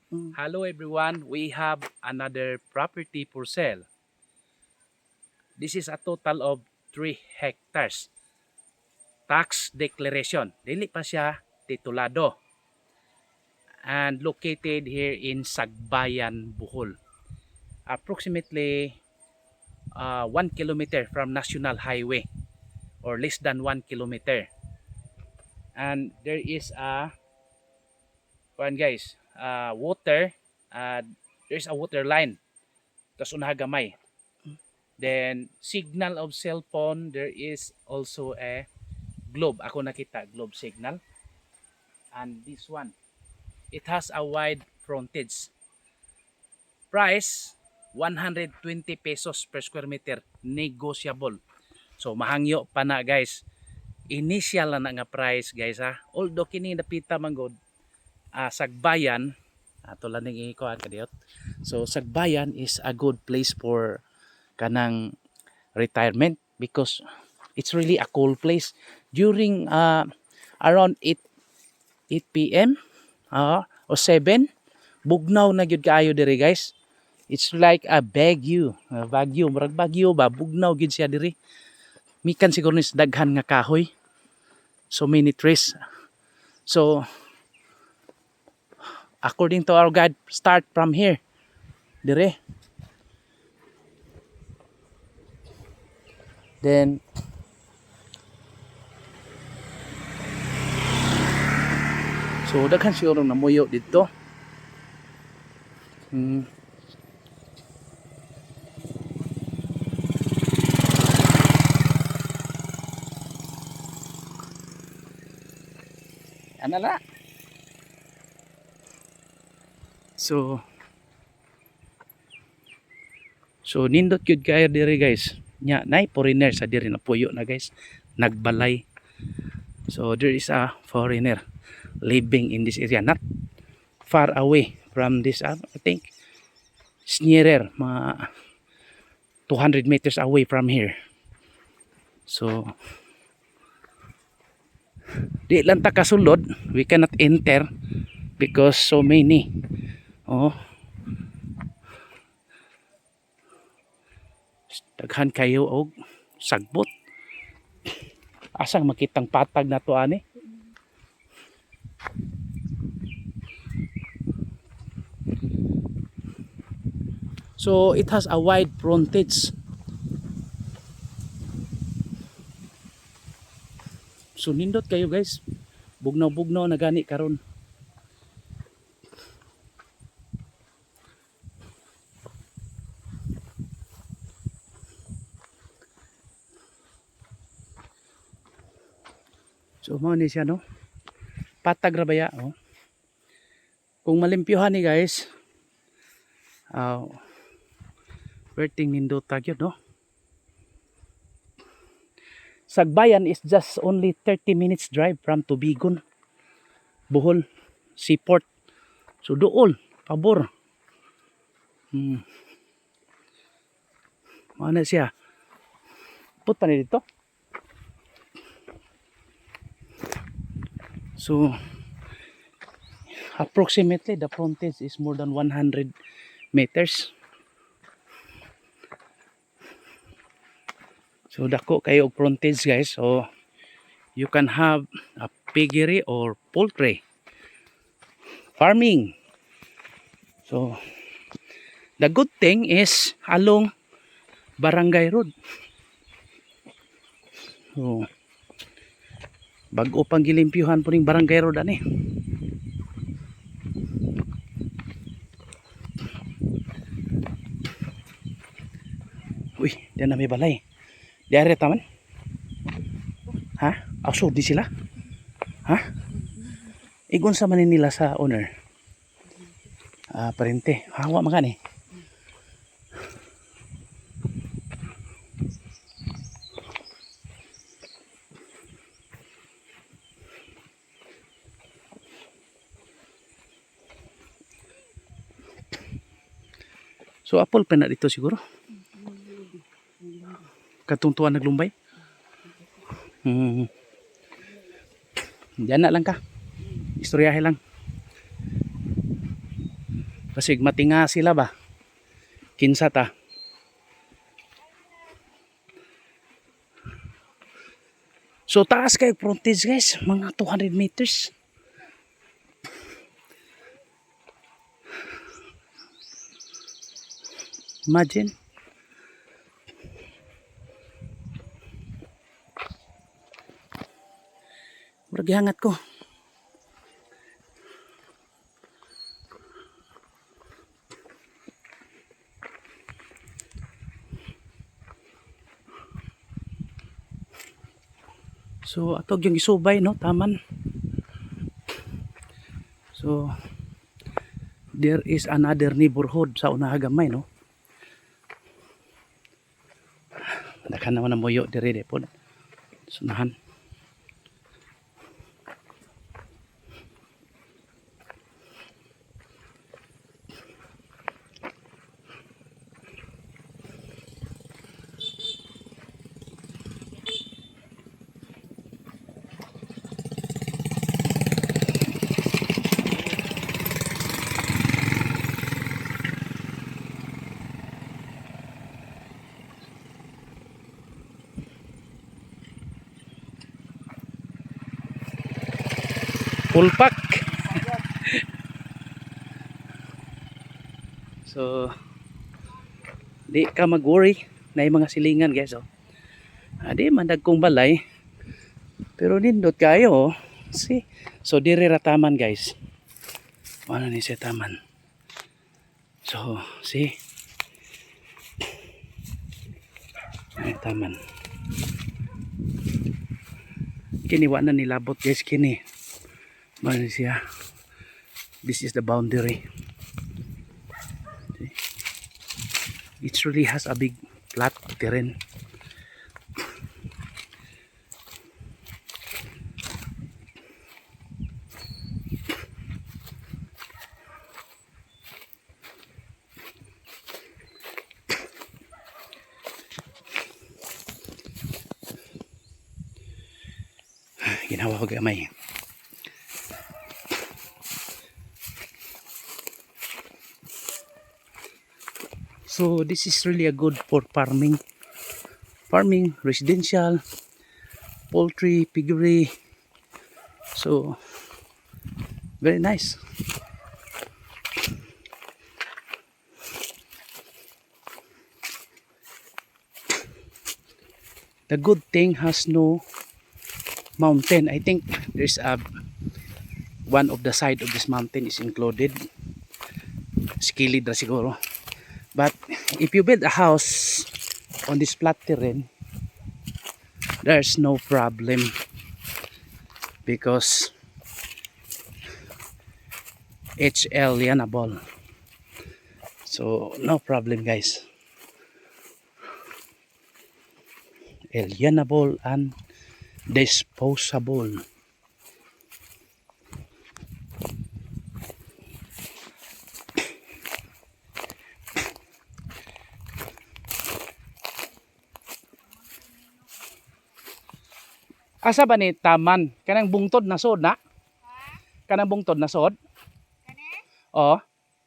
Hello everyone, we have another property for sale. This is a total of 3 hectares. Tax declaration, dili pa siya titulado. And located here in Sagbayan, Bohol. Approximately 1 kilometer from National Highway or less than 1 kilometer. And there is a water, there's a water line. Tas unaha gamay. Then signal of cell phone, there is also a globe. Ako nakita globe signal. And this one, it has a wide frontage. Price 120 pesos per square meter, negotiable. So mahangyo pa na guys. Initial na nga price guys ha. Although kini napita man god Sagbayan, ato lang ning ikuan kadiot. So Sagbayan is a good place for kanang retirement because it's really a cool place during around 8 p.m. Or 7 bugnaw na gyud kaayo diri guys. It's like a Baguio, murag Baguio ba, bugnaw gyud siya diri. Mikan siguro ni daghan nga kahoy, so many trees. So according to our guide, start from here dire, then so daghan siguro na muyo dito. Ano na? So nindot gyud kayo diri guys. Nya nay foreigner sa diri na puyo na guys. Nagbalay. So there is a foreigner living in this area, not far away from this I think it's nearer mga 200 meters away from here. So di lang ta kasulod, we cannot enter because so many daghan kayo og sagbot. Asang makitang patag na to ani. So it has a wide frontage. So nindot kayo guys. Bugnaw-bugnaw na gani karon. So mo ni siya no. Patag ra baya oh. Kung malimpyuhan ni guys. Werting nindot gyud no. Sagbayan is just only 30 minutes drive from Tubigon, Bohol Seaport. So dool, pabor. Ano siya? Punta ni dito. So approximately the frontage is more than 100 meters. So dako kayo og frontage guys. So you can have a piggery or poultry farming. So the good thing is along Barangay Road. So bag-o pang gilimpyuhan po ning Barangay Road ani. Uy, diyan na may balay. Diare taman. Ha? Ausod di sila? Ha? Igon sa manin nila sa owner. Parente. Hawa magani. So apple pa na dito siguro. Katungtuan naglumbay. Diyan na lang ka. Istoryahe lang. Basig matinga sila ba? Kinsa ta? So taas kay frontage guys, mga 200 meters. Imagine. Murag gihangat ko. So atog yung isubay no, taman. So there is another neighborhood sa Unahagamay no. Daghan naman ang muyo diri po. Sunahan. Full pack. So di ka mag-worry na yung mga silingan guys oh. Di man dagkong balay pero nindot kayo oh. See? So diri ra taman guys. Ano ni siya taman. So see? Ay taman. Kini wa na nilabot guys kini. Ano siya? This is the boundary. See? It really has a big flat terrain. Ginawa ko gamay. So this is really a good for farming, residential, poultry, piggery. So very nice. The good thing has no mountain. I think there's a one of the side of this mountain is included. Skilid ra siguro. But if you build a house on this flat terrain, there's no problem because it's alienable. So no problem guys. Alienable and disposable. Asa ba ni taman? Kanang bungtod na sod na? Kanang bungtod na sod? Kani? Oo.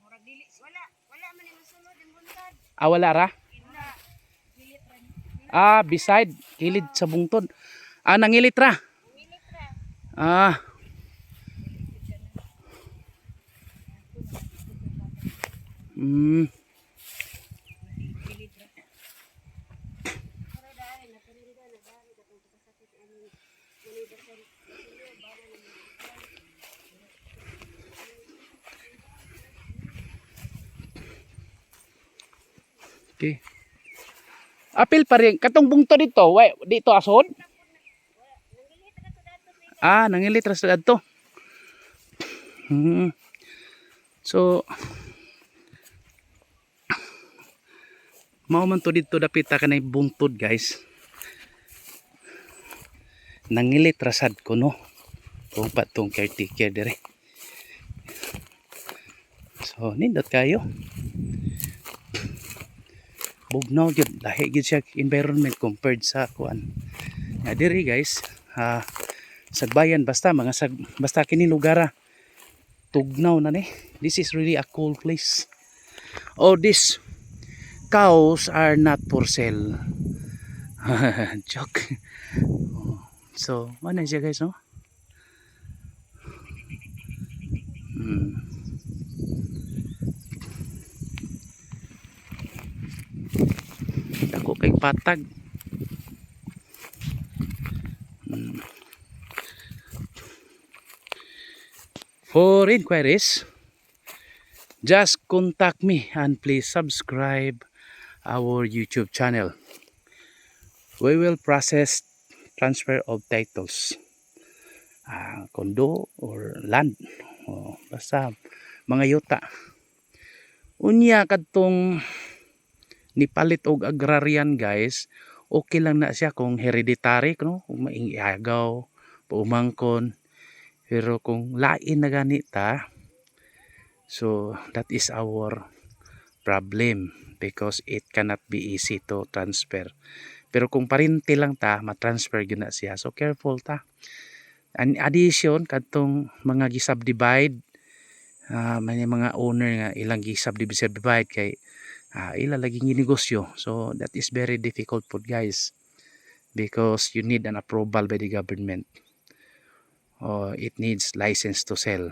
Murag dili wala man ni masulod ang buntag. Wala ra? Wala. Dilit ra. Beside kilid sa bungtod. Nangilit ra. Dilit ra. Hmm. Dilit ra. Pero dahil naparinda na dahil katong kasakit ani universal. Okay. Apil pa rin. Katong bungtod dito. Dito asod? Nangilit ra to dato. Nangilit ra sa adto. So mao man to dito dapit ta kanay bungtod guys. Nangilit ra sad ko no. Kung patong caretaker dire. So nindot kayo. Bugnaw gyud lahi gyud siya environment compared sa kuan. Nga diri guys, sagbayan basta mga basta kini lugar tugnaw na ni. This is really a cool place. Oh, these cows are not for sale. Joke. So, ano siya guys, no? Ako kay patag. For inquiries, just contact me and please subscribe our YouTube channel. We will process transfer of titles, kondo or land, basta mga yuta. Unya kadtong nipalit og agrarian guys, okay lang na siya kung hereditary, no? Kung maiagaw, paumangkon. Pero kung lain na ganita, so that is our problem because it cannot be easy to transfer. Pero kung parinti lang ta, matransfer yun na siya. So careful ta. In addition, kadtong mga gisubdivide, may mga owner nga ilang gisubdivide kay ilang laging negosyo. So that is very difficult po guys because you need an approval by the government. It needs license to sell.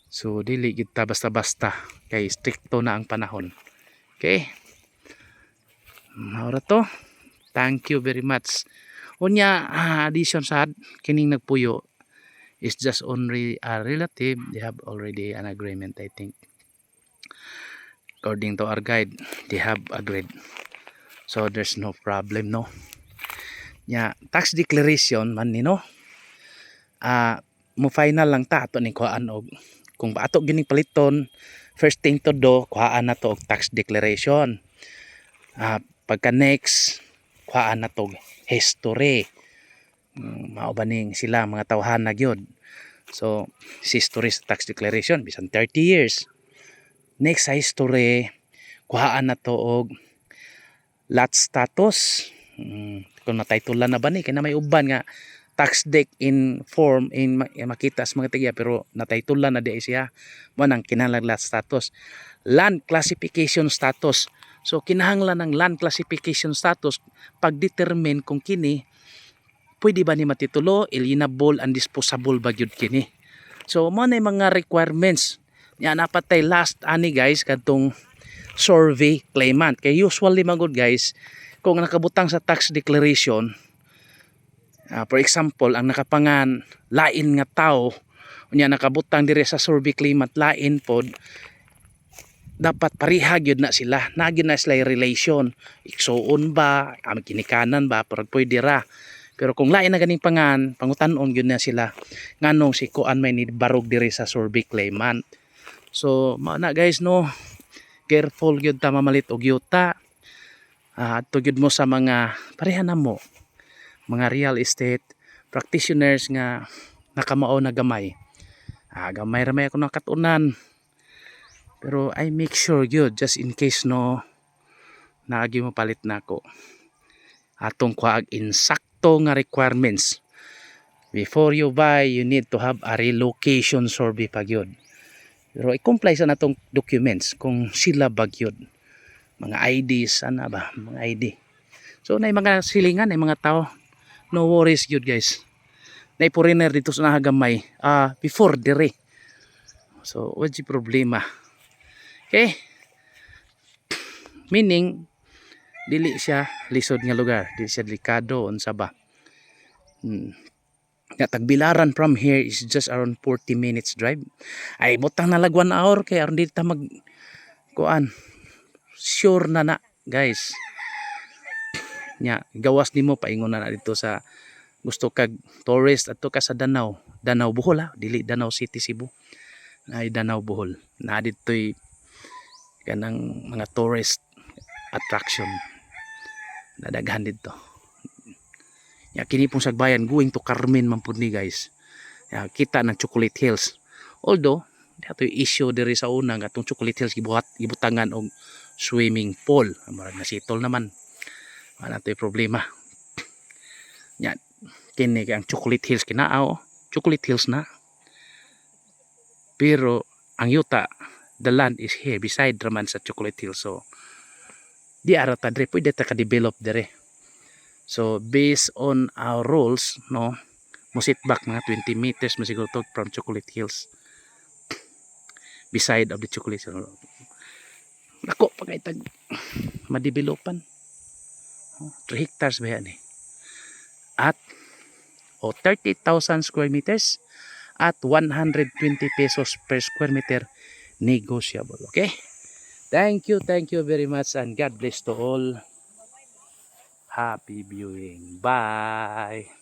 So dili kita basta-basta kay stricto na ang panahon. Okay? Maura to. Thank you very much. Unya addition sa kining nagpuyo is just only a relative. They have already an agreement, I think. According to our guide, they have agreed. So there's no problem, no. Nya tax declaration man ni, no. Mo final lang ta ato ning kuhaan og kung ato gining paliton, first thing to do kuhaan na to og tax declaration. Pagka next kuhaan na to history. Mao baning sila mga tawhana gyud. So history sa tax declaration bisan 30 years. Next sa history kuhaan na to og lot status. Kung nataytulan na ba ni kay na may uban nga tax deck in form in makita sa mga tigya pero nataytulan na di siya mo nang kinahanglan lot status. Land classification status. So kinahanglan ng land classification status pag-determine kung kini pwede ba ni matitulo, alienable and disposable ba gyud kini. So mo na mga requirements nya napatay last ani guys kadtong survey claimant kay usually magud guys kung nakabutang sa tax declaration, for example ang nakapangan lain nga tao unya nakabutang dire sa survey claimant lain pod, dapat pareha gyud na sila, nagin na sila relation, iksuon ba, kinikanan ba, para pwede ra. Pero kung lain na ganing pangutan-on gyud na sila nganong si kuan may nibarog dire sa survey claimant. So na guys, no, careful gyud ta mamalit og yuta. Adto gyud mo sa mga pareha na mo mga real estate practitioners nga nakamao na gamay. Gamay ra may ako nakatunan. Pero I make sure gyud just in case no naagi mo palit nako. Atong kuag insakto nga requirements. Before you buy, you need to have a relocation survey pa gyud. Pero i-comply sa natong documents kung sila ba gyud. Mga IDs, ana ba? Mga ID. So na mga silingan, na mga tao. No worries gyud guys. Na foreigner dito sa nahagamay before dire. So what's the problema? Okay? Meaning dili siya lisod nga lugar, dili siya delikado unsa ba. Tagbilaran from here is just around 40 minutes drive. Ay butang na lag 1 hour kay aron dito mag kuan. Sure na guys. Nya gawas nimo paingon na dito sa gusto kag tourist adto ka sa Danau Bohol dili Danau City Cebu. Ay Danau Bohol. Na ditoy kanang mga tourist attraction. Nadaghan dito. Ya kini pong sagbayan going to Carmen man pud ni guys. Ya kita ng Chocolate Hills. Although dato issue diri sa una nga atong Chocolate Hills gibutangan og swimming pool. Marag nasitol naman. Wala to'y problema. Yan. Kini kay ang Chocolate Hills kinaaw. Chocolate Hills na. Pero ang yuta, the land is here beside raman sa Chocolate Hills. So di ara ta dire pwede ta ka-develop dire. So based on our rules, no, mo sit back mga 20 meters mo siguro to from Chocolate Hills, beside of the Chocolate Hills. Nako pa kay tag madevelopan. 3 hectares ba yan eh. At 30,000 square meters at 120 pesos per square meter, negotiable. Okay? Thank you very much, and God bless to all. Happy viewing. Bye.